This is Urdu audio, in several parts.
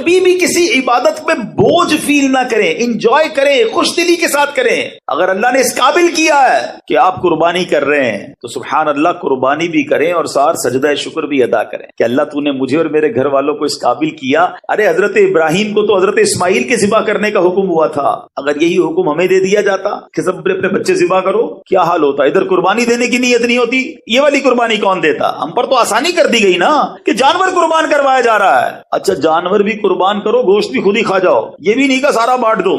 کبھی بھی کسی عبادت میں بوجھ فیل نہ کریں، انجوائے کریں، خوش دلی کے ساتھ کریں۔ اگر اللہ نے اس قابل کیا ہے کہ آپ قربانی کر رہے ہیں تو سبحان اللہ قربانی بھی کریں اور ساتھ سجدہ شکر بھی ادا کریں کہ اللہ تو نے مجھے اور میرے گھر والوں کو اس قابل کیا۔ ارے حضرت ابراہیم کو تو حضرت اسماعیل کے ذبح کرنے کا حکم ہوا تھا، اگر یہی حکم ہمیں دے دیا جاتا کہ سب اپنے بچے ذبح کرو، کیا حال ہوتا؟ ادھر قربانی دینے کی نیت نہیں ہوتی، یہ والی قربانی کون دیتا؟ ہم پر تو آسانی کر دی گئی نا کہ جانور قربان کروایا جا رہا ہے۔ اچھا جانور بھی قربان کرو، گوشت بھی خود ہی کھا جاؤ، یہ بھی نہیں کہ سارا بانٹ دو۔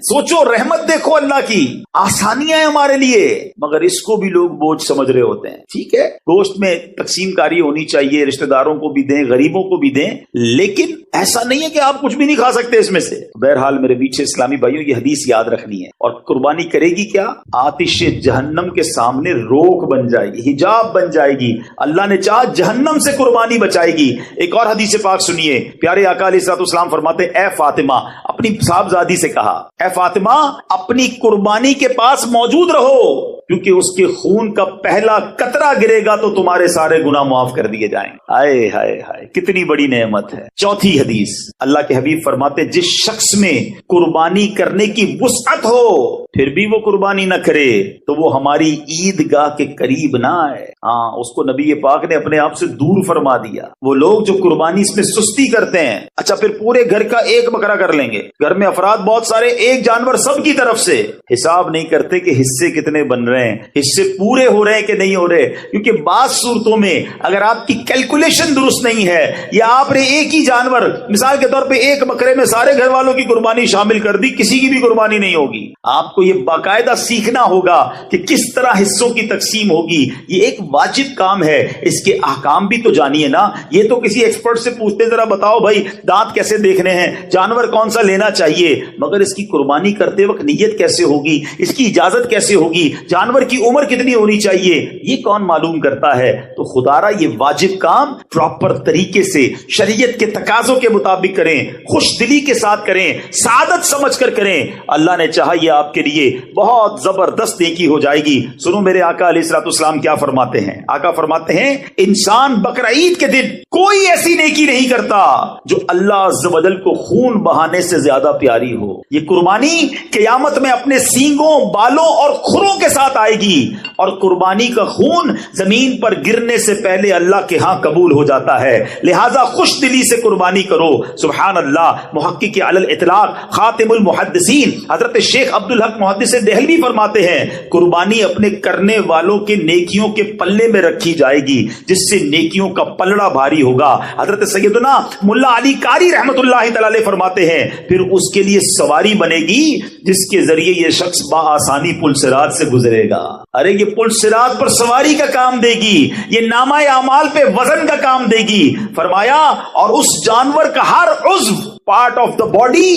سوچو، رحمت دیکھو اللہ کی، آسانیاں ہیں ہمارے لیے، مگر اس کو بھی لوگ بوجھ سمجھ رہے ہوتے ہیں۔ ٹھیک ہے، گوشت میں تقسیم کاری ہونی چاہیے، رشتہ داروں کو بھی دیں، غریبوں کو بھی دیں، لیکن ایسا نہیں ہے کہ آپ کچھ بھی نہیں کھا سکتے اس میں سے۔ بہرحال میرے پیچھے اسلامی بھائیوں یہ حدیث یاد رکھنی ہے، اور قربانی کرے گی کیا؟ آتش جہنم کے سامنے روک بن جائے گی، حجاب بن جائے گی۔ اللہ نے چاہا جہنم سے قربانی بچائے گی۔ ایک اور حدیث پاک سنیے، پیارے آقا علیہ الصلوۃ والسلام فرماتے، اے فاطمہ، اپنی صاحبزادی سے کہا، اے فاطمہ اپنی قربانی کے پاس موجود رہو، کیونکہ اس کے خون کا پہلا قطرہ گرے گا تو تمہارے سارے گناہ معاف کر دیے جائیں گے۔ ہائے ہائے ہائے، کتنی بڑی نعمت ہے۔ چوتھی حدیث، اللہ کے حبیب فرماتے، جس شخص میں قربانی کرنے کی وسعت ہو پھر بھی وہ قربانی نہ کرے تو وہ ہماری عیدگاہ کے قریب نہ آئے۔ ہاں، اس کو نبی پاک نے اپنے آپ سے دور فرما دیا۔ وہ لوگ جو قربانی اس میں سستی کرتے ہیں، اچھا پھر پورے گھر کا ایک بکرا کر لیں گے، گھر میں افراد بہت سارے، ایک جانور سب کی طرف سے، حساب نہیں کرتے کہ حصے کتنے بن رہے ہیں، حصے پورے ہو رہے ہیں کہ نہیں ہو رہے، کیونکہ بعض صورتوں میں اگر آپ کی کیلکولیشن درست نہیں ہے، یا آپ نے ایک ہی جانور، مثال کے طور پہ ایک بکرے میں سارے گھر والوں کی قربانی شامل کر دی، کسی کی بھی قربانی نہیں ہوگی۔ آپ کو یہ باقاعدہ سیکھنا ہوگا کہ کس طرح حصوں کی تقسیم ہوگی، یہ ایک واجب کام ہے، اس کے احکام بھی تو جانیے نا۔ یہ تو کسی ایکسپرٹ سے پوچھتے ذرا بتاؤ بھائی دانت کیسے دیکھنے ہیں، جانور کون سا لینا چاہیے، مگر اس کی قربانی کرتے وقت نیت کیسے ہوگی، اس کی اجازت کیسے ہوگی، جانور کی عمر کتنی ہونی چاہیے، یہ کون معلوم کرتا ہے؟ تو خدا را یہ واجب کام پراپر طریقے سے شریعت کے تقاضوں کے مطابق کریں، خوش دلی کے ساتھ کریں، سعادت سمجھ کر کریں۔ اللہ نے چاہا یہ آپ کے لیے بہت زبردست نیکی ہو جائے گی۔ سنو میرے آقا علیہ الصلوۃ والسلام کیا فرماتے ہیں۔ آقا فرماتے ہیں، انسان بقرعید کے دن کوئی ایسی نیکی نہیں کرتا جو اللہ عز و جل کو خون بہانے سے زیادہ پیاری ہو۔ یہ قربانی قیامت میں اپنے سینگوں، بالوں اور کھروں کے ساتھ آئے گی، اور قربانی کا خون زمین پر گرنے سے پہلے اللہ کے ہاں قبول ہو جاتا ہے۔ لہذا خوش دلی سے قربانی کرو۔ سبحان اللہ۔ محقق علی الاطلاق خاتم المحدثین حضرت شیخ عبدالحق محدث دہلوی فرماتے ہیں، قربانی اپنے کرنے والوں کے نیکیوں کے پلے میں رکھی جائے گی، جس سے نیکیوں کا پلڑا بھاری ہوگا۔ حضرت سیدنا ملا علی قاری رحمت اللہ تعالی فرماتے ہیں، پھر اس کے لیے سواری بنے گی جس کے ذریعے یہ شخص بآسانی پل صراط سے گزرے گا۔ ارے یہ پل صراط پر سواری کا کام دے گی، یہ نامہ اعمال پہ وزن کا کام دے گی۔ فرمایا، اور اس جانور کا ہر عضو، پارٹ آف دا باڈی،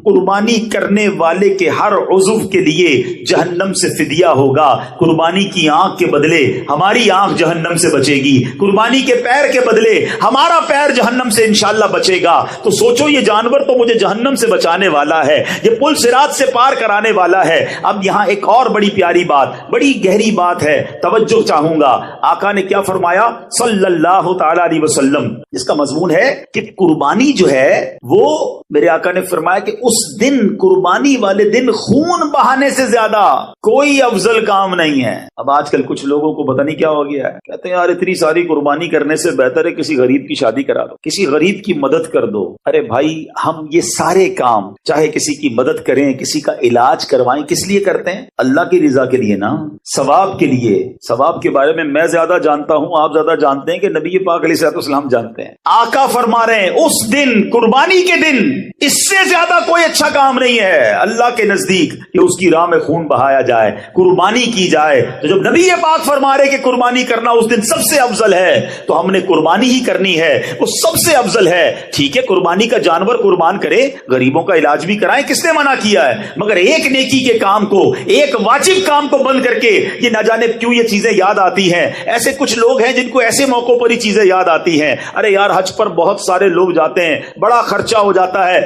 قربانی کرنے والے کے ہر عضو کے لیے جہنم سے فدیہ ہوگا۔ قربانی کی آنکھ کے بدلے ہماری آنکھ جہنم سے بچے گی، قربانی کے پیر کے بدلے ہمارا پیر جہنم سے انشاءاللہ بچے گا۔ تو سوچو، یہ جانور تو مجھے جہنم سے بچانے والا ہے، یہ پل صراط سے پار کرانے والا ہے۔ اب یہاں ایک اور بڑی پیاری بات، بڑی گہری بات ہے، توجہ چاہوں گا۔ آقا نے کیا فرمایا صلی اللہ تعالی علیہ وسلم، جس کا مضمون ہے کہ قربانی جو ہے وہ، میرے آقا نے فرمایا کہ اس دن، قربانی والے دن، خون بہانے سے زیادہ کوئی افضل کام نہیں ہے۔ اب آج کل کچھ لوگوں کو پتہ نہیں کیا ہو گیا ہے، کہتے ہیں یار اتنی ساری قربانی کرنے سے بہتر ہے کسی غریب کی شادی کرا دو، کسی غریب کی مدد کر دو۔ ارے بھائی، ہم یہ سارے کام، چاہے کسی کی مدد کریں، کسی کا علاج کروائیں، کس لیے کرتے ہیں؟ اللہ کی رضا کے لیے نا، ثواب کے لیے۔ ثواب کے بارے میں زیادہ جانتا ہوں، آپ زیادہ جانتے ہیں کہ نبی پاک علیہ الصلوۃ والسلام جانتے ہیں۔ آقا فرما رہے ہیں اس دن، قربانی کے دن، اس سے زیادہ کوئی اچھا کام نہیں ہے اللہ کے نزدیک کہ اس کی راہ میں خون بہایا جائے، قربانی کی جائے۔ تو جب نبی پاک فرما رہے کہ قربانی کرنا اس دن سب سے افضل ہے، تو ہم نے قربانی ہی کرنی ہے، وہ سب سے افضل ہے۔ ٹھیک ہے، قربانی کا جانور قربان کرے، غریبوں کا علاج بھی کرائیں، کس نے منع کیا ہے؟ مگر ایک نیکی کے کام کو، ایک واجب کام کو بند کر کے یہ نہ جانے کیوں یہ چیزیں یاد آتی ہیں۔ ایسے کچھ لوگ ہیں جن کو ایسے موقعوں پر ہی چیزیں یاد آتی ہیں۔ ارے یار، حج پر بہت سارے لوگ جاتے ہیں، بڑا خرچہ ہو جاتا ہے،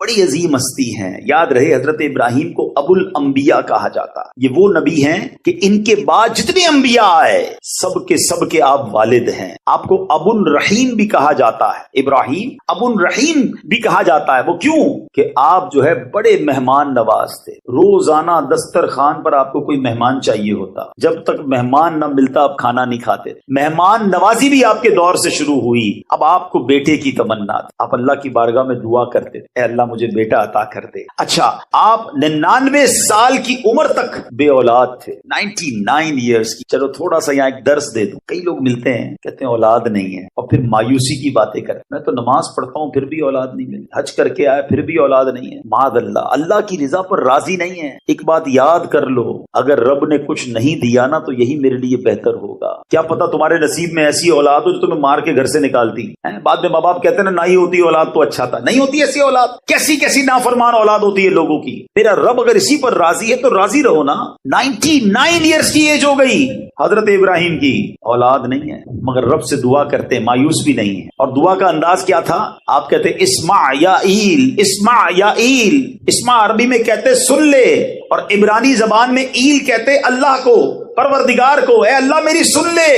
بڑی عظیم ہستی ہیں. یاد رہے حضرت ابراہیم کو ابو الانبیاء کہا جاتا. یہ وہ نبی ہیں کہ ان کے بعد جتنے انبیاء آئے سب کے آپ والد ہیں. آپ کو ابو الرحیم بھی کہا جاتا ہے. ابراہیم ابو الرحیم بھی کہا جاتا ہے. وہ کیوں کہ آپ جو ہے بڑے مہمان نواز تھے. روزانہ دسترخوان پر آپ کو کوئی مہمان چاہیے ہوتا. جب تک مہمان نہ ملتا آپ کھانا نہیں کھاتے. مہمان نوازی بھی آپ کے دور سے شروع ہوئی. اب آپ کو بیٹے کی تمنا تھی. آپ اللہ کی بارگاہ میں دعا کرتے تھے, اے اللہ مجھے بیٹا عطا کر دے. اچھا, آپ 99 سال کی عمر تک بے اولاد تھے. 99 ایئرس کی. چلو تھوڑا سا یہاں ایک درس دے دوں. کئی لوگ ملتے ہیں کہتے ہیں اولاد نہیں ہے اور پھر مایوسی کی باتیں کرتے. میں تو نماز پڑھتا ہوں پھر بھی اولاد نہیں ملی, حج کر کے آیا پھر بھی اولاد نہیں ہے. معاذ اللہ, اللہ کی رضا پر راضی نہیں ہے. ایک بات یاد کر لو, اگر رب نے کچھ نہیں دیا نا تو یہی میرے لیے بہتر ہوگا. کیا پتا تمہارے نصیب میں ایسی اولاد ہو جو تمہیں مار کے گھر سے نکالتی ہے. بعد میں ماں باپ کہتے ہیں نا نہیں ہوتی اولاد تو اچھا تھا. نہیں ہوتی ایسی اولاد. کیسی نافرمان اولاد ہوتی ہے لوگوں کی. میرا رب اگر اسی پر راضی ہے تو راضی رہو نا. 99 ایئرس کی ایج ہو گئی حضرت ابراہیم کی, اولاد نہیں ہے مگر رب سے دعا کرتے, مایوس بھی نہیں ہے. اور دعا کا انداز کیا تھا؟ آپ کہتے اسمع یا ایل, اسمع یا ایل. اسمع عربی میں کہتے سن لے, اور عبرانی زبان میں ایل کہتے اللہ کو, پروردگار کو. اے اللہ میری سن لے.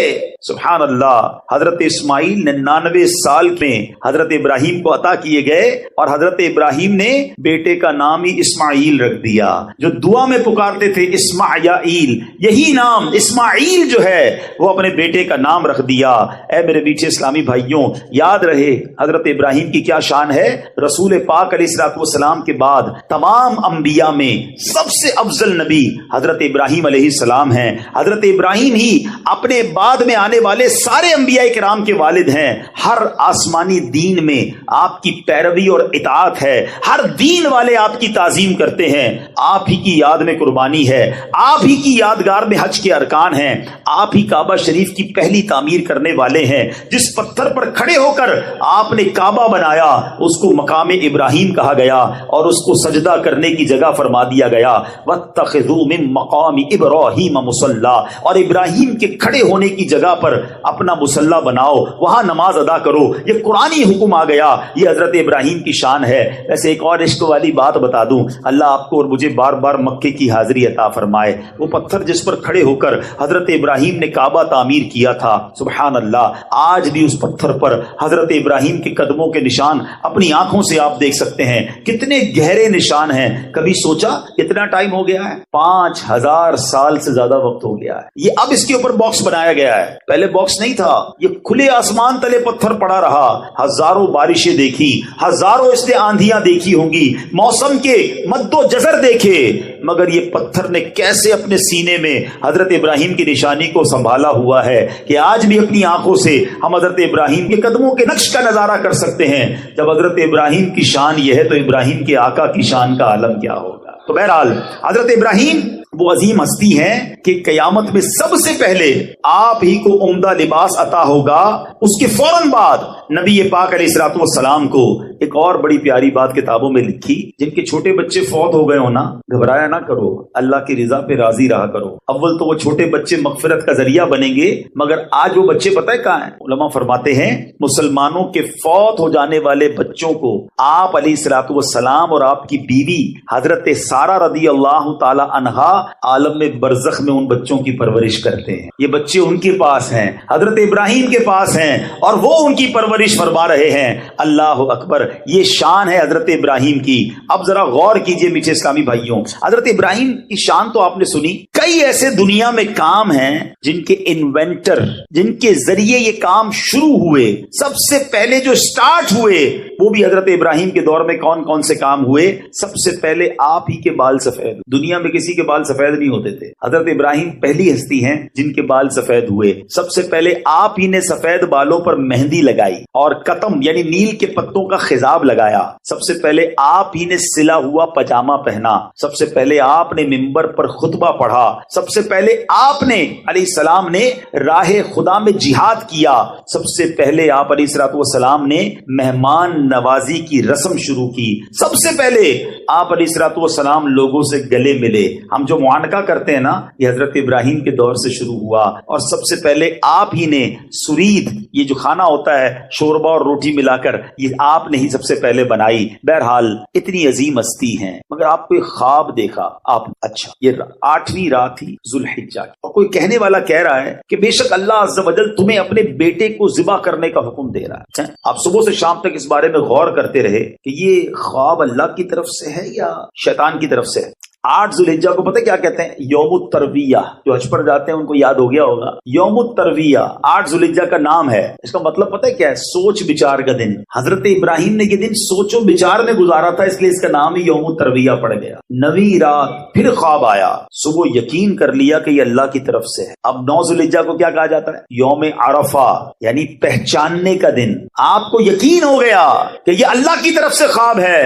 سبحان اللہ. حضرت اسماعیل 99 سال میں حضرت ابراہیم کو عطا کیے گئے اور حضرت ابراہیم نے بیٹے کا نام ہی اسماعیل رکھ دیا. جو دعا میں پکارتے تھے اسمع یا ایل, یہی نام اسماعیل جو ہے وہ اپنے بیٹے کا نام رکھ دیا. اے میرے میٹھے اسلامی بھائیوں, یاد رہے حضرت ابراہیم کی کیا شان ہے. رسول پاک علیہ الصلوۃ والسلام کے بعد تمام انبیاء میں سب سے افضل نبی حضرت ابراہیم علیہ السلام ہیں. حضرت ابراہیم ہی اپنے بعد میں آنے والے سارے انبیاء کرام کے والد ہیں. ہر آسمانی دین میں آپ کی پیروی اور اطاعت ہے. ہر دین والے آپ کی تعظیم کرتے ہیں. آپ ہی کی یاد میں قربانی ہے. آپ ہی کی یادگار میں حج کے ارکان ہیں. آپ ہی کعبہ شریف کی پہلی تعمیر کرنے والے ہیں. جس پتھر پر کھڑے ہو کر آپ نے کعبہ بنایا اس کو مقام ابراہیم کہا گیا اور اس کو سجدہ کرنے کی جگہ فرما دیا گیا. وَاتَّخِذُوا مِن مَقَامِ إِبْرَاهِيمَ مُصَلَّى, اور ابراہیم کے کھڑے ہونے کی جگہ پر اپنا مصلی بناؤ, وہاں نماز ادا کرو. یہ قرآنی حکم آ گیا. یہ حضرت ابراہیم کی شان ہے. ویسے ایک اور عشق والی بات بتا دوں, اللہ آپ کو اور مجھے بار بار مکے کی حاضری عطا فرمائے. وہ پتھر جس پر کھڑے ہو کر حضرت ابراہیم نے کعبہ تعمیر کیا تھا, سبحان اللہ, آج بھی اس پتھر پر حضرت ابراہیم کے قدموں کے نشان اپنی آنکھوں سے آپ دیکھ سکتے ہیں. کتنے گہرے نشان ہیں. کبھی سوچا کتنا ٹائم ہو گیا ہے؟ 5000 سال سے زیادہ وقت ہو گیا ہے. یہ اب اس کے اوپر باکس بنایا گیا ہے, پہلے باکس نہیں تھا. یہ کھلے آسمان تلے پتھر پڑا رہا. ہزاروں بارشیں دیکھی, ہزاروں اس نے آندھیاں دیکھی ہوں گی, موسم کے مد و جزر دیکھے, مگر یہ پتھر نے کیسے اپنے سینے میں حضرت ابراہیم کی نشانی کو سنبھالا ہوا ہے کہ آج بھی اپنی آنکھوں سے ہم حضرت ابراہیم کے قدموں کے نقش کا نظارہ کر سکتے ہیں. جب حضرت ابراہیم کی شان یہ ہے تو ابراہیم کے آقا کی شان کا عالم کیا ہوگا. تو بہرحال حضرت ابراہیم وہ عظیم ہستی ہیں کہ قیامت میں سب سے پہلے آپ ہی کو عمدہ لباس عطا ہوگا. اس کے فوراً بعد نبی پاک علیہ الصلوۃ والسلام کو ایک اور بڑی پیاری بات کتابوں میں لکھی. جن کے چھوٹے بچے فوت ہو گئے ہو نا, گھبرایا نہ کرو, اللہ کی رضا پہ راضی رہا کرو. اول تو وہ چھوٹے بچے مغفرت کا ذریعہ بنیں گے, مگر آج وہ بچے پتہ ہے کہاں ہیں؟ علماء فرماتے ہیں مسلمانوں کے فوت ہو جانے والے بچوں کو آپ علیہ الصلوۃ والسلام اور آپ کی بیوی حضرت سارہ رضی اللہ تعالی عنہا عالم میں برزخ میں ان بچوں کی پرورش کرتے ہیں. یہ بچے ان کے پاس ہیں, حضرت ابراہیم کے پاس ہیں, اور وہ ان کی پرورش فرما رہے ہیں. اللہ اکبر, یہ شان ہے حضرت ابراہیم کی. اب ذرا غور کیجئے میٹھے اسلامی بھائیوں, حضرت ابراہیم کی شان تو آپ نے سنی. کئی ایسے دنیا میں کام ہیں جن کے انوینٹر, جن کے ذریعے یہ کام شروع ہوئے, سب سے پہلے جو سٹارٹ ہوئے وہ بھی حضرت ابراہیم کے دور میں کون کون سے کام ہوئے؟ سب سے پہلے آپ ہی کے بال سفید. دنیا میں کسی کے بال سفید نہیں ہوتے تھے. حضرت ابراہیم پہلی ہستی ہیں جن کے بال سفید ہوئے. سب سے پہلے آپ ہی نے سفید بالوں پر مہندی لگائی اور قطم یعنی نیل کے پتوں کا خضاب لگایا. سب سے پہلے آپ ہی نے سلا ہوا پاجامہ پہنا. سب سے پہلے آپ نے منبر پر خطبہ پڑھا. سب سے پہلے آپ نے علیہ السلام نے راہ خدا میں جہاد کیا. سب سے پہلے آپ علیہ الصلوۃ والسلام نے مہمان نوازی کی رسم شروع کی. سب سے پہلے آپ علیہ الصلوۃ والسلام لوگوں سے گلے ملے. ہم جو معانقہ کرتے ہیں نا, یہ حضرت ابراہیم کے دور سے شروع ہوا. اور سب سے پہلے آپ ہی نے سرید یہ جو کھانا ہوتا ہے شوربا اور روٹی ملا کر یہ آپ نے ہی سب سے پہلے بنائی. بہرحال اتنی عظیم ہستی ہیں مگر آپ کو ایک خواب دیکھا آپ نے. اچھا یہ 8ویں رات تھی ذوالحجہ کی اور کوئی کہنے والا کہہ رہا ہے کہ بے شک اللہ عز و جل تمہیں اپنے بیٹے کو ذبح کرنے کا حکم دے رہا ہے. آپ صبح سے شام تک اس بارے میں غور کرتے رہے کہ یہ خواب اللہ کی طرف سے ہے یا شیطان کی طرف سے ہے. 8 ذوالحجہ کو پتہ کیا کہتے ہیں؟ یوم الترویہ. جو حج پر جاتے ہیں ان کو یاد ہو گیا ہوگا. یوم الترویہ 8 ذوالحجہ کا نام ہے. اس کا مطلب پتہ ہے کیا ہے؟ سوچ بچار کا دن. حضرت ابراہیم نے یہ دن سوچ و بچار میں گزارا تھا اس لیے اس کا نام ہی یوم الترویہ پڑ گیا. 9ویں رات پھر خواب آیا. صبح یقین کر لیا کہ یہ اللہ کی طرف سے ہے. اب 9 ذوالحجہ کو کیا کہا جاتا ہے؟ یوم عرفہ یعنی پہچاننے کا دن. آپ کو یقین ہو گیا کہ یہ اللہ کی طرف سے خواب ہے.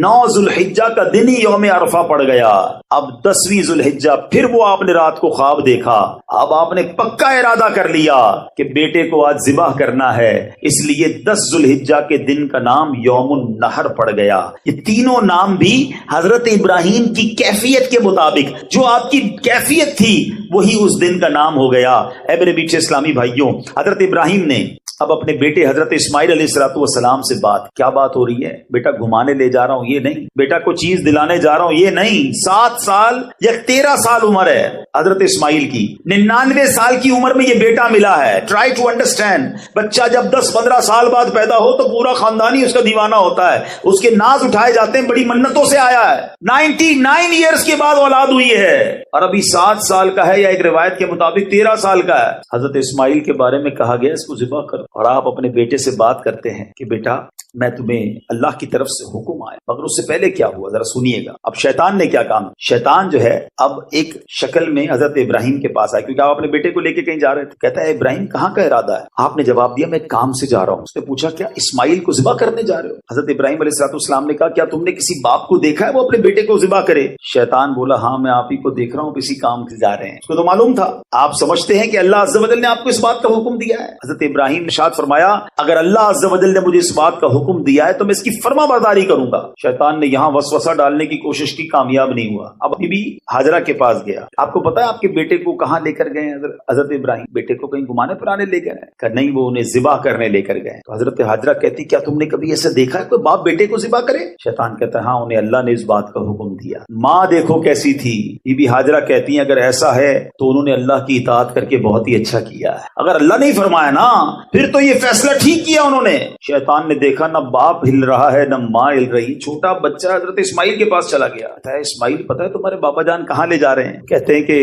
9 ذوالحجہ کا دن ہی یوم عرفہ پڑ گیا. اب 10ویں ذوالحجہ پھر وہ آپ نے رات کو خواب دیکھا. اب آپ نے پکا ارادہ کر لیا کہ بیٹے کو آج ذبح کرنا ہے. اس لیے 10 ذوالحجہ کے دن کا نام یوم النحر پڑ گیا. یہ تینوں نام بھی حضرت ابراہیم کی کیفیت کے مطابق جو آپ کی کیفیت تھی وہی اس دن کا نام ہو گیا. اے میرے میٹھے اسلامی بھائیوں، حضرت ابراہیم نے اب اپنے بیٹے حضرت اسماعیل علیہ السلام سے کیا بات ہو رہی ہے؟ بیٹا گھمانے لے جا رہا ہوں یہ نہیں، بیٹا کو چیز دلانے جا رہا ہوں یہ نہیں. 7 سال یا 13 سال عمر ہے حضرت اسماعیل کی. 99 سال کی عمر میں یہ بیٹا ملا ہے. Try to understand. بچہ جب 10-15 سال بعد پیدا ہو تو پورا خاندان ہی اس کا دیوانہ ہوتا ہے. اس کے ناز اٹھائے جاتے ہیں، بڑی منتوں سے آیا ہے. 99 ایئرز کے بعد اولاد ہوئی ہے اور ابھی 7 سال کا ہے یا ایک روایت کے مطابق 13 سال کا ہے. حضرت اسماعیل کے بارے میں کہا گیا اس کو ذبح کر. اور آپ اپنے بیٹے سے بات کرتے ہیں کہ بیٹا میں تمہیں اللہ کی طرف سے حکم آیا. مگر اس سے پہلے کیا ہوا ذرا سنیے گا. اب شیطان نے کیا کام؟ شیطان جو ہے اب ایک شکل میں حضرت ابراہیم کے پاس آیا کیونکہ آپ اپنے بیٹے کو لے کے کہیں جا رہے تھے. کہتا ہے ابراہیم کہاں کا ارادہ ہے؟ آپ نے جواب دیا میں کام سے جا رہا ہوں. اس نے پوچھا کیا اسماعیل کو ذبح کرنے جا رہے ہو؟ حضرت ابراہیم علیہ السلام نے کہا کیا تم نے کسی باپ کو دیکھا ہے وہ اپنے بیٹے کو ذبح کرے؟ شیطان بولا ہاں میں آپ ہی کو دیکھ رہا ہوں کسی کام سے جا رہے ہیں. اس کو تو معلوم تھا. آپ سمجھتے ہیں کہ اللہ عز و جل نے آپ کو اس بات کا حکم دیا ہے؟ حضرت ابراہیم نے ارشاد فرمایا اگر اللہ عز و جل نے مجھے اس بات کا حکم دیا ہے تو میں اس کی فرما برداری کروں گا. شیطان نے یہاں وسوسہ ڈالنے کی کوشش کی، کامیاب نہیں ہوا. اب بی بی ہاجرہ کے پاس گیا. آپ کو پتا ہے آپ کے بیٹے کو کہاں لے کر گئے حضرت ابراہیم؟ بیٹے کو کہیں گھمانے پھرانے لے گئے کہ نہیں، وہ انہیں ذبح کرنے لے کر گئے. تو حضرت ہاجرہ کہتی کیا تم نے کبھی ایسا دیکھا ہے کوئی باپ بیٹے کو ذبح کرے؟ شیطان کہتا ہے ہاں انہیں اللہ نے اس بات کا حکم دیا. ماں دیکھو کیسی تھی. بی بی ہاجرہ کہتی ہیں اگر ایسا ہے تو انہوں نے اللہ کی اطاعت کر کے بہت ہی اچھا کیا ہے. اگر اللہ نے فرمایا نا پھر تو یہ فیصلہ ٹھیک کیا انہوں نے. شیطان نے دیکھا نہ باپ ہل رہا ہے نہ ماں ہل رہی. چھوٹا بچہ حضرت اسماعیل کے پاس چلا گیا. کہتا ہے اسماعیل پتہ ہے تمہارے بابا جان کہاں لے جا رہے ہیں؟ کہتے ہیں کہ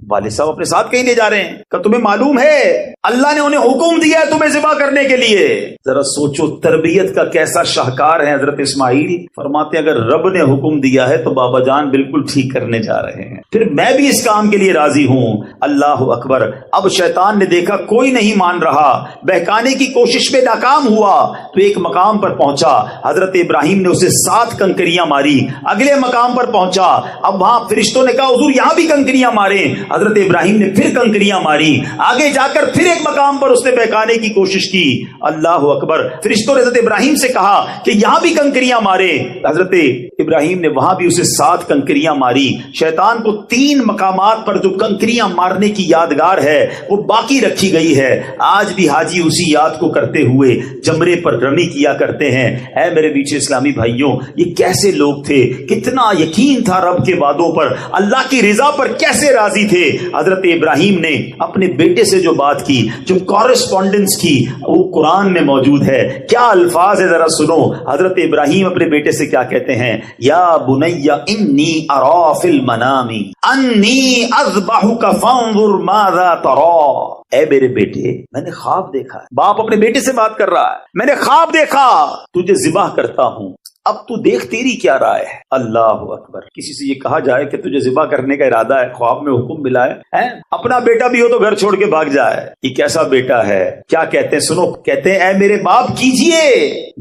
والد صاحب اپنے ساتھ کہیں لے جا رہے ہیں. کہ تمہیں معلوم ہے اللہ نے انہیں حکم دیا ہے تمہیں ذبح کرنے کے لیے. ذرا سوچو تربیت کا کیسا شاہکار ہے حضرت اسماعیل. فرماتے اگر رب نے حکم دیا ہے تو بابا جان بالکل ٹھیک کرنے جا رہے ہیں، پھر میں بھی اس کام کے لیے راضی ہوں. اللہ اکبر. اب شیطان نے دیکھا کوئی نہیں مان رہا، بہکانے کی کوشش میں ناکام ہوا تو ایک مقام پر پہنچا. حضرت ابراہیم نے اسے 7 کنکریاں ماری. اگلے مقام پر پہنچا. اب وہاں فرشتوں نے کہا حضور یہاں بھی کنکریاں ماریں. حضرت ابراہیم نے پھر کنکریاں ماری. آگے جا کر پھر ایک مقام پر اس نے بہکانے کی کوشش کی. اللہ اکبر. فرشتوں نے حضرت ابراہیم سے کہا کہ یہاں بھی کنکریاں مارے. حضرت ابراہیم نے وہاں بھی اسے 7 کنکریاں ماری. شیطان کو 3 مقامات پر جو کنکریاں مارنے کی یادگار ہے وہ باقی رکھی گئی ہے. آج بھی حاجی اسی یاد کو کرتے ہوئے جمرے پر رمی کیا کرتے ہیں. اے میرے بیچ اسلامی بھائیوں، یہ کیسے لوگ تھے، کتنا یقین تھا رب کے وعدوں پر، اللہ کی رضا پر کیسے راضی تھے. حضرت ابراہیم نے اپنے بیٹے سے جو بات کی، جو کورسپونڈنس کی، وہ قرآن میں موجود ہے. کیا الفاظ ہے ذرا سنو. حضرت ابراہیم اپنے بیٹے سے کیا کہتے ہیں؟ یا بنی انی ارا فی المنام انی اذبحک فانظر ماذا تری. اے میرے بیٹے میں نے خواب دیکھا ہے. باپ اپنے بیٹے سے بات کر رہا ہے. میں نے خواب دیکھا تجھے ذبح کرتا ہوں، اب تو دیکھ تیری کیا رائے ہے. اللہ اکبر. کسی سے یہ کہا جائے کہ تجھے ذبح کرنے کا ارادہ ہے، خواب میں حکم ملا ہے، اپنا بیٹا بھی ہو تو گھر چھوڑ کے بھاگ جائے. یہ کیسا بیٹا ہے؟ کیا کہتے ہیں سنو. کہتے ہیں اے میرے باپ کیجئے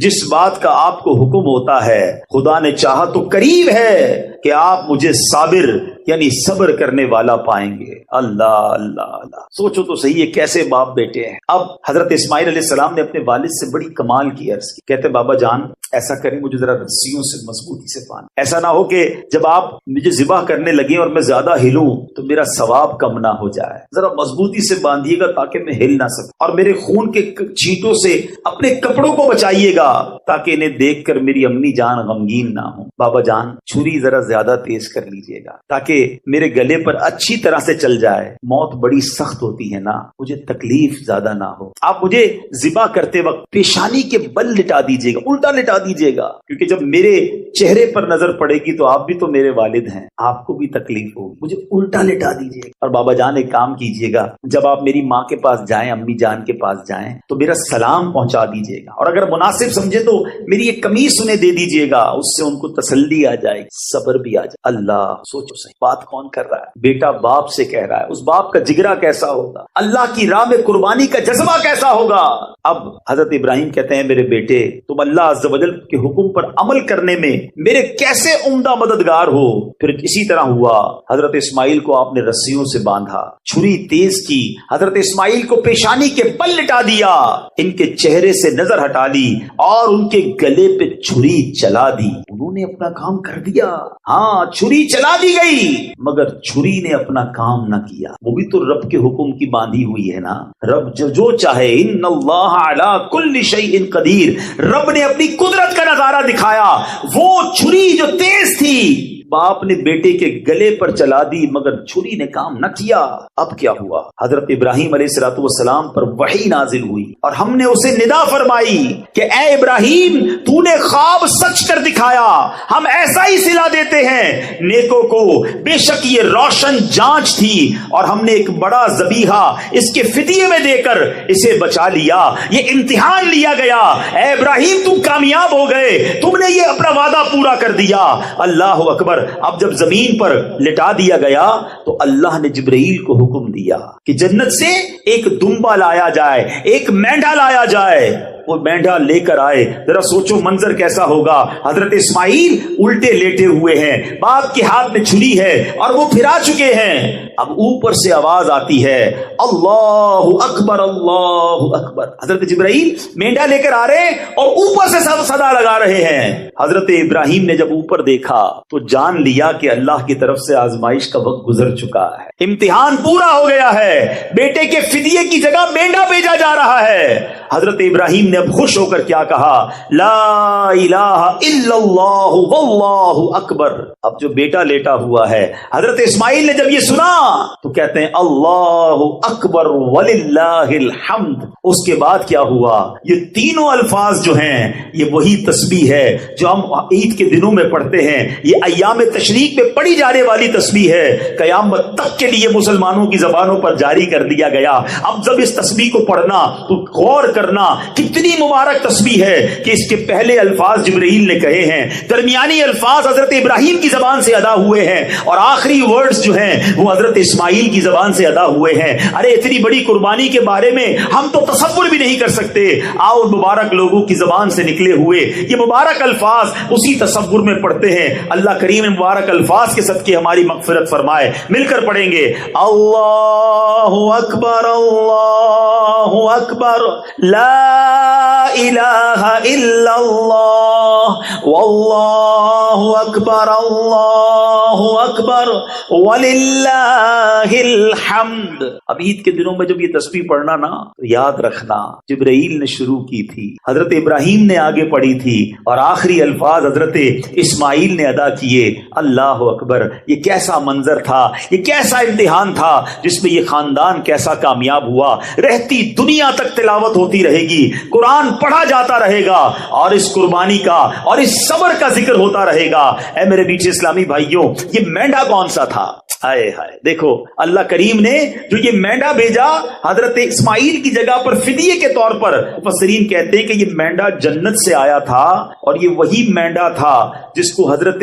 جس بات کا آپ کو حکم ہوتا ہے. خدا نے چاہا تو قریب ہے کہ آپ مجھے صابر یعنی صبر کرنے والا پائیں گے۔ اللہ اللہ اللہ، سوچو تو صحیح ہے کیسے باپ بیٹے ہیں۔ اب حضرت اسماعیل علیہ السلام نے اپنے والد سے بڑی کمال کی عرض کی، کہتے بابا جان ایسا کریں مجھے ذرا رسیوں سے مضبوطی سے باندھ، ایسا نہ ہو کہ جب آپ مجھے ذبح کرنے لگیں اور میں زیادہ ہلوں تو میرا ثواب کم نہ ہو جائے، ذرا مضبوطی سے باندھیے گا تاکہ میں ہل نہ سکوں، اور میرے خون کے چھینٹوں سے اپنے کپڑوں کو بچائیے گا تاکہ انہیں دیکھ کر میری امی جان غمگین نہ ہو۔ بابا جان چھری ذرا زیادہ تیز کر لیجیے گا تاکہ میرے گلے پر اچھی طرح سے چل جائے، موت بڑی سخت ہوتی ہے نا، مجھے تکلیف زیادہ نہ ہو۔ آپ مجھے ذبح کرتے وقت پیشانی کے بل لٹا دیجیے گا، الٹا لٹا دیجیے گا، کیونکہ جب میرے چہرے پر نظر پڑے گی تو آپ بھی تو میرے والد ہیں، آپ کو بھی تکلیف ہوگی، مجھے الٹا لٹا دیجیے گا۔ اور بابا جان ایک کام کیجیے گا، جب آپ میری ماں کے پاس جائیں، امی جان کے پاس جائیں تو میرا سلام پہنچا دیجیے گا، اور اگر مناسب سمجھے تو میری ایک قمیص انہیں دے دیجیے گا، اس سے ان کو تسلی آ جائے گی، صبر بھی آ جائے۔ اللہ، سوچو صحیح بات کون کر رہا ہے؟ بیٹا باپ سے کہہ رہا ہے، اس باپ کا جگرا کیسا ہوگا، اللہ کی راہ میں قربانی کا جذبہ کیسا ہوگا۔ اب حضرت ابراہیم کہتے ہیں میرے بیٹے تم اللہ عز و جل کے حکم پر عمل کرنے میں میرے کیسے عمدہ مددگار ہو۔ پھر اسی طرح ہوا، حضرت اسماعیل کو آپ نے رسیوں سے باندھا، چھری تیز کی، حضرت اسماعیل کو پیشانی کے بل لٹا دیا، ان کے چہرے سے نظر ہٹا لی اور ان کے گلے پہ چھری چلا دی۔ انہوں نے اپنا کام کر دیا، ہاں چھری چلا دی گئی، مگر چھری نے اپنا کام نہ کیا، وہ بھی تو رب کے حکم کی باندھی ہوئی ہے نا۔ رب جو چاہے، ان اللہ علی کل شیء قدیر، رب نے اپنی قدرت کا نظارہ دکھایا، وہ چھری جو تیز تھی باپ نے بیٹے کے گلے پر چلا دی مگر چھری نے کام نہ کیا۔ اب کیا ہوا؟ حضرت ابراہیم علیہ الصلوۃ والسلام پر وحی نازل ہوئی اور ہم نے اسے ندا فرمائی کہ اے ابراہیم تو نے خواب سچ کر دکھایا، ہم ایسا ہی صلہ دیتے ہیں نیکوں کو، بے شک یہ روشن جانچ تھی اور ہم نے ایک بڑا ذبیحہ اس کے فدیے میں دے کر اسے بچا لیا، یہ امتحان لیا گیا، اے ابراہیم تم کامیاب ہو گئے، تم نے یہ اپنا وعدہ پورا کر دیا۔ اللہ اکبر۔ اب جب زمین پر لٹا دیا گیا تو اللہ نے جبرائیل کو حکم دیا کہ جنت سے ایک دمبا لایا جائے، ایک مینڈھا لایا جائے، وہ مینڈھا لے کر آئے۔ ذرا سوچو منظر کیسا ہوگا، حضرت اسماعیل الٹے لیٹے ہوئے ہیں، باپ کے ہاتھ میں چھری ہے اور وہ پھرا چکے ہیں۔ اب اوپر سے آواز آتی ہے اللہ اکبر اللہ اکبر، حضرت جبرائیل مینڈھا لے کر آ رہے ہیں اور اوپر سے صدا لگا رہے ہیں۔ حضرت ابراہیم نے جب اوپر دیکھا تو جان لیا کہ اللہ کی طرف سے آزمائش کا وقت گزر چکا ہے، امتحان پورا ہو گیا ہے، بیٹے کے فدیے کی جگہ مینڈھا بھیجا جا رہا ہے۔ حضرت ابراہیم نے اب خوش ہو کر کیا کہا، لا الہ الا اللہ واللہ اکبر۔ اب جو بیٹا لیٹا ہوا ہے، حضرت اسماعیل نے جب یہ سنا تو کہتے ہیں اللہ اکبر وللہ الحمد۔ اس کے بعد کیا ہوا؟ یہ تینوں الفاظ جو ہیں یہ وہی تسبیح ہے جو ہم عید کے دنوں میں پڑھتے ہیں، یہ ایام تشریق میں پڑھی جانے والی تسبیح ہے، قیامت تک کے لیے مسلمانوں کی زبانوں پر جاری کر دیا گیا۔ اب جب اس تسبیح کو پڑھنا تو غور کرنا کتنی مبارک تسبیح ہے کہ اس کے پہلے الفاظ جبرائیل نے کہے ہیں، درمیانی الفاظ حضرت ابراہیم کی زبان سے ادا ہوئے ہیں اور آخری ورڈز جو ہیں وہ حضرت اسماعیل کی زبان سے ادا ہوئے ہیں۔ ارے اتنی بڑی قربانی کے بارے میں ہم تو تصور بھی نہیں کر سکتے، آؤ مبارک لوگوں کی زبان سے نکلے ہوئے یہ مبارک الفاظ اسی تصور میں پڑھتے ہیں۔ اللہ کریم مبارک الفاظ کے صدقے ہماری مغفرت فرمائے۔ مل کر پڑھیں گے، اللہ اکبر اللہ اکبر، لا الہ الا اللہ واللہ اکبر اللہ اکبر وللہ الحمد۔ اب عید کے دنوں میں جب یہ تسبیح پڑھنا نا تو یاد رکھنا جبرائیل نے شروع کی تھی، حضرت ابراہیم نے آگے پڑھی تھی اور آخری الفاظ حضرت اسماعیل نے ادا کیے۔ اللہ اکبر، یہ کیسا منظر تھا، یہ کیسا امتحان تھا جس میں یہ خاندان کیسا کامیاب ہوا۔ رہتی دنیا تک تلاوت ہوتی رہے گی، قرآن پڑھا جاتا رہے گا اور اس قربانی کا اور اس صبر کا ذکر ہوتا رہے گا۔ اے میرے میٹھے اسلامی بھائیوں، یہ مینڈھا کون سا تھا؟ ہائے ہائے، دیکھو اللہ کریم نے جو یہ مینڈھا بھیجا حضرت اسماعیل کی جگہ پر فدیے کے طور پر، مفسرین کہتے ہیں کہ یہ مینڈھا جنت سے آیا تھا اور یہ وہی مینڈھا تھا جس کو حضرت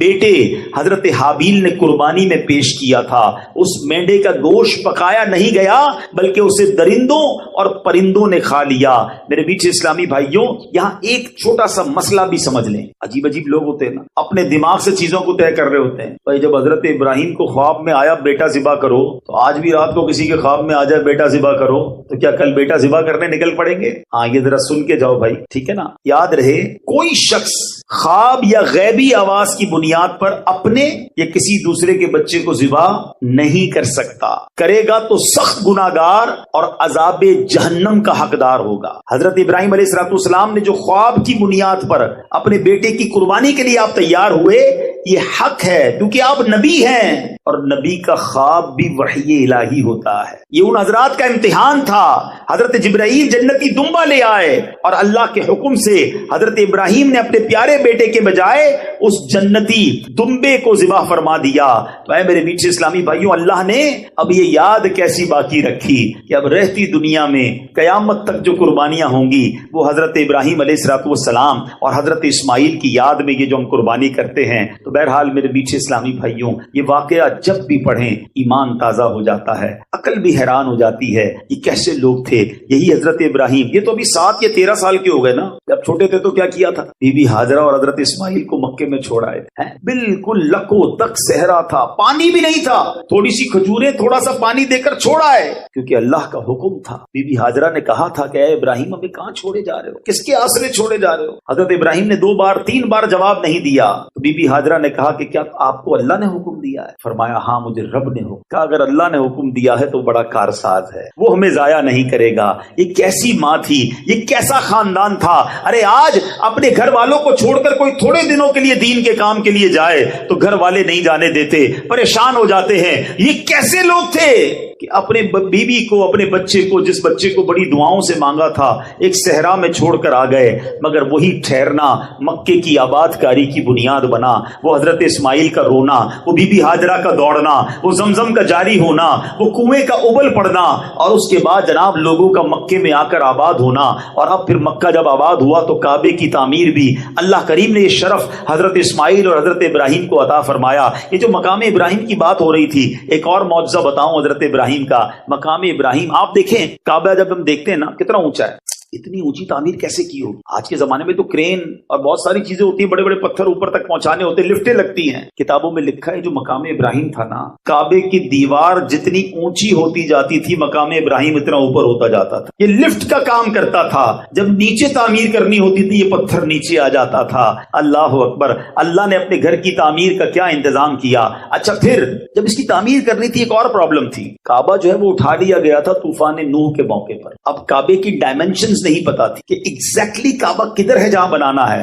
بیٹے حضرت حابیل نے قربانی میں پیش کیا تھا، اس مینڈے کا گوشت پکایا نہیں گیا بلکہ اسے درندوں اور پرندوں نے کھا لیا۔ میرے میٹھے اسلامی بھائیوں، یہاں ایک چھوٹا سا مسئلہ بھی سمجھ لیں۔ عجیب عجیب لوگ ہوتے ہیں نا، اپنے دماغ سے چیزوں کو طے کر رہے ہوتے ہیں۔ بھائی جب حضرت ابراہیم کو خواب میں آیا بیٹا ذبح کرو، تو آج بھی رات کو کسی کے خواب میں آ جائے بیٹا ذبح کرو تو کیا کل بیٹا ذبح کرنے نکل پڑیں گے؟ ہاں یہ ذرا سن کے جاؤ بھائی، ٹھیک ہے نا؟ یاد رہے، کوئی شخص خواب یا غیبی آواز کی بنیاد پر اپنے یا کسی دوسرے کے بچے کو ذبح نہیں کر سکتا، کرے گا تو سخت گناہگار اور عذاب جہنم کا حقدار ہوگا۔ حضرت ابراہیم علیہ السلام نے جو خواب کی بنیاد پر اپنے بیٹے کی قربانی کے لیے آپ تیار ہوئے، یہ حق ہے کیونکہ آپ نبی ہیں، اور نبی کا خواب بھی وحی الہی ہوتا ہے۔ یہ ان حضرات کا امتحان تھا۔ حضرت جبرائیل جنتی دمبا لے آئے اور اللہ کے حکم سے حضرت ابراہیم نے اپنے پیارے بیٹے کے بجائے اس جنتی دمبے کو ذبح فرما دیا۔ تو اے میرے میٹھے اسلامی بھائیوں، اللہ نے اب یہ یاد کیسی باقی رکھی کہ اب رہتی دنیا میں قیامت تک جو قربانیاں ہوں گی وہ حضرت ابراہیم علیہ السلام اور حضرت اسماعیل کی یاد میں یہ جو ہم قربانی کرتے ہیں۔ تو بہرحال میرے میٹھے اسلامی بھائیوں، یہ واقعہ جب بھی پڑھیں ایمان تازہ ہو جاتا ہے، عقل بھی حیران ہو جاتی ہے، یہ کیسے لوگ تھے۔ یہی حضرت ابراہیم، یہ تو ابھی 7 یا 13 سال کے ہو گئے نا، جب چھوٹے تھے تو کیا کیا تھا؟ بی بی ہاجرہ اور حضرت اسماعیل کو مکے میں چھوڑ آئے تھے، بالکل لکو تک صحرا تھا، پانی بھی نہیں تھا، تھوڑی سی کھجوریں تھوڑا سا پانی دے کر چھوڑ آئے کیونکہ اللہ کا حکم تھا۔ بی بی ہاجرہ نے کہا تھا کہ اے ابراہیم ہمیں کہاں چھوڑے جا رہے ہو، کس کے آسرے چھوڑے جا رہے ہو؟ حضرت ابراہیم نے 2 بار 3 بار جواب نہیں دیا تو بی بی ہاجرہ نے کہا کہ کیا آپ کو اللہ نے حکم دیا ہے؟ فرمایا ہاں مجھے رب نے حکم کہا، اگر اللہ نے حکم دیا ہے تو بڑا کارساز ہے، وہ ہمیں ضائع نہیں کرے گا۔ یہ کیسی ماں تھی، یہ کیسا خاندان تھا۔ ارے آج اپنے گھر والوں کو چھوڑ کر کوئی تھوڑے دنوں کے لیے دین کے کام کے لیے جائے تو گھر والے نہیں جانے دیتے، پریشان ہو جاتے ہیں۔ یہ کیسے لوگ تھے کہ اپنے بیوی کو، اپنے بچے کو، جس بچے کو بڑی دعاؤں سے مانگا تھا، ایک صحرا میں چھوڑ کر آ گئے، مگر وہی ٹھہرنا مکے کی آباد کاری کی بنیاد بنا۔ وہ حضرت اسماعیل کا رونا، وہ بی بی ہاجرہ کا دوڑنا، وہ زمزم کا جاری ہونا، وہ کنویں کا ابل پڑنا، اور اس کے بعد جناب لوگوں کا مکے میں آ کر آباد ہونا۔ اور اب پھر مکہ جب آباد ہوا تو کعبے کی تعمیر بھی اللہ کریم نے یہ شرف حضرت اسماعیل اور حضرت ابراہیم کو عطا فرمایا۔ یہ جو مقام ابراہیم کی بات ہو رہی تھی، ایک اور معجزہ بتاؤں حضرت ابراہیم کا۔ مقام ابراہیم آپ دیکھیں، کعبہ جب ہم دیکھتے ہیں نا کتنا اونچا ہے، اتنی اونچی تعمیر کیسے کی ہوگی؟ آج کے زمانے میں تو کرین اور بہت ساری چیزیں ہوتی ہیں، بڑے بڑے پتھر اوپر تک پہنچانے ہوتے ہیں، لفٹیں لگتی ہیں۔ کتابوں میں لکھا ہے جو مقام ابراہیم تھا نا، کعبے کی دیوار جتنی اونچی ہوتی جاتی تھی مقام ابراہیم اتنا اوپر ہوتا جاتا تھا۔ یہ لفٹ کا کام کرتا تھا، جب نیچے تعمیر کرنی ہوتی تھی یہ پتھر نیچے آ جاتا تھا۔ اللہ اکبر، اللہ نے اپنے گھر کی تعمیر کا کیا انتظام کیا۔ اچھا پھر جب اس کی تعمیر کرنی تھی ایک اور پرابلم تھی، کعبہ جو ہے وہ اٹھا لیا گیا تھا طوفان نوح کے موقع پر۔ اب کعبے کی ڈائمنشنز نہیں پتا تھی کہ ایگزیکٹلی کعبہ کدھر ہے جہاں بنانا ہے۔